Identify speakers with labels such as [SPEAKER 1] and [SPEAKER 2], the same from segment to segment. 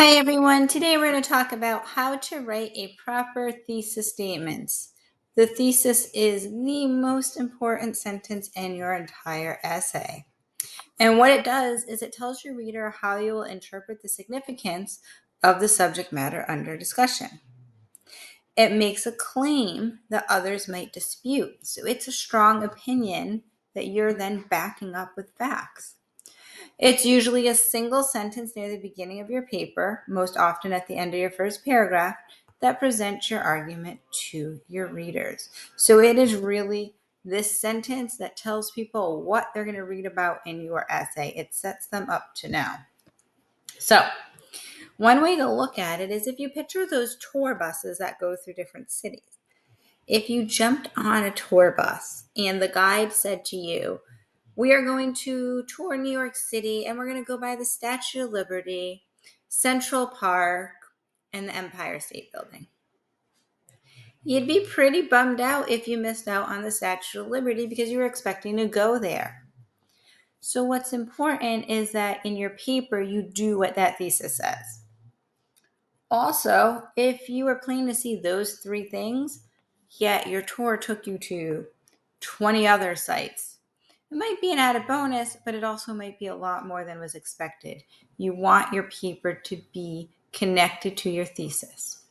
[SPEAKER 1] Hi everyone, today we're going to talk about how to write a proper thesis statement. The thesis is the most important sentence in your entire essay. And what it does is it tells your reader how you will interpret the significance of the subject matter under discussion. It makes a claim that others might dispute. So it's a strong opinion that you're then backing up with facts. It's usually a single sentence near the beginning of your paper, most often at the end of your first paragraph, that presents your argument to your readers. So it is really this sentence that tells people what they're going to read about in your essay. It sets them up to know. So one way to look at it is if you picture those tour buses that go through different cities. If you jumped on a tour bus and the guide said to you, we are going to tour New York City and we're going to go by the Statue of Liberty, Central Park, and the Empire State Building. You'd be pretty bummed out if you missed out on the Statue of Liberty because you were expecting to go there. So what's important is that in your paper, you do what that thesis says. Also, if you were planning to see those three things, yet your tour took you to 20 other sites, it might be an added bonus, but it also might be a lot more than was expected. You want your paper to be connected to your thesis.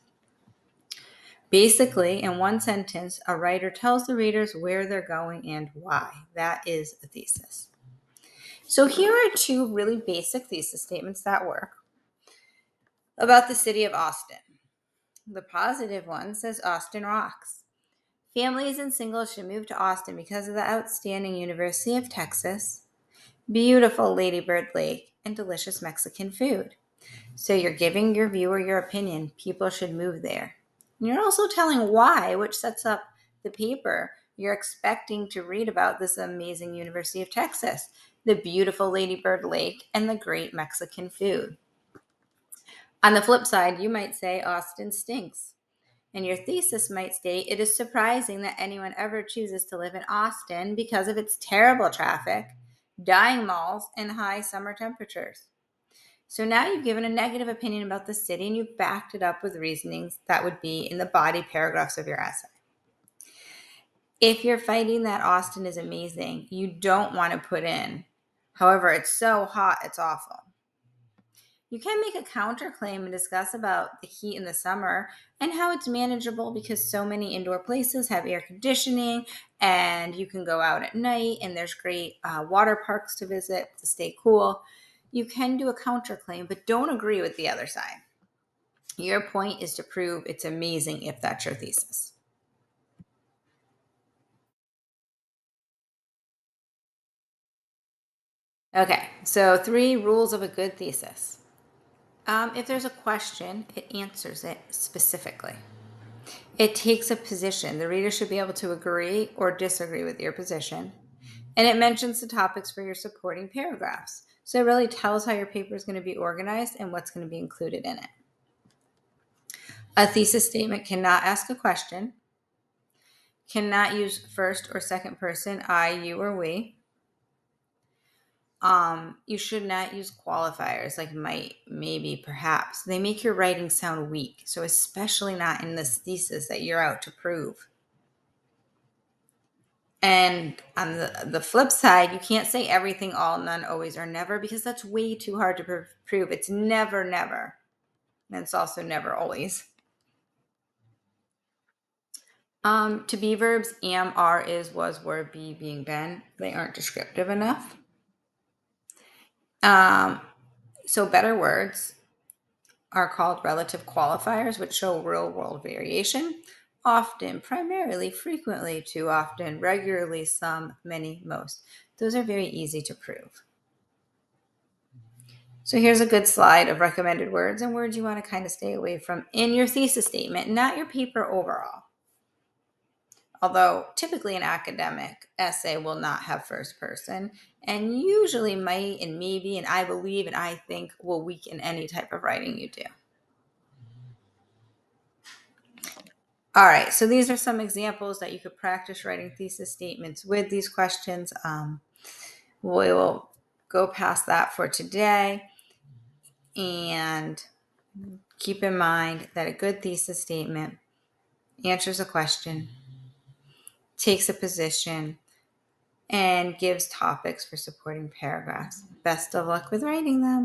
[SPEAKER 1] Basically, in one sentence, a writer tells the readers where they're going and why. That is a thesis. So here are two really basic thesis statements that work about the city of Austin. The positive one says Austin rocks. Families and singles should move to Austin because of the outstanding University of Texas, beautiful Lady Bird Lake, and delicious Mexican food. So you're giving your viewer your opinion. People should move there. And you're also telling why, which sets up the paper. You're expecting to read about this amazing University of Texas, the beautiful Lady Bird Lake, and the great Mexican food. On the flip side, you might say Austin stinks. And your thesis might state, it is surprising that anyone ever chooses to live in Austin because of its terrible traffic, dying malls, and high summer temperatures. So now you've given a negative opinion about the city and you've backed it up with reasonings that would be in the body paragraphs of your essay. If you're fighting that Austin is amazing, you don't want to put in, however, it's so hot, it's awful. You can make a counterclaim and discuss about the heat in the summer and how it's manageable because so many indoor places have air conditioning and you can go out at night and there's great water parks to visit to stay cool. You can do a counterclaim, but don't agree with the other side. Your point is to prove it's amazing if that's your thesis. Okay, so 3 rules of a good thesis. If there's a question, it answers it specifically. It takes a position. The reader should be able to agree or disagree with your position. And it mentions the topics for your supporting paragraphs. So it really tells how your paper is going to be organized and what's going to be included in it. A thesis statement cannot ask a question, cannot use first or second person, I, you, or we. You should not use qualifiers like might, maybe, perhaps. They make your writing sound weak, so especially not in this thesis that you're out to prove. And on the flip side, you can't say everything, all, none, always, or never because that's way too hard to prove. It's never, never. And it's also never, always. To be verbs, am, are, is, was, were, be, being, been, they aren't descriptive enough. So better words are called relative qualifiers, which show real-world variation. Often, primarily, frequently, too often, regularly, some, many, most. Those are very easy to prove. So here's a good slide of recommended words and words you want to kind of stay away from in your thesis statement, not your paper overall. Although typically an academic essay will not have first person and usually might and maybe and I believe and I think will weaken any type of writing you do. All right, so these are some examples that you could practice writing thesis statements with these questions. We will go past that for today. And Keep in mind that a good thesis statement answers a question, takes a position, and gives topics for supporting paragraphs. Best of luck with writing them.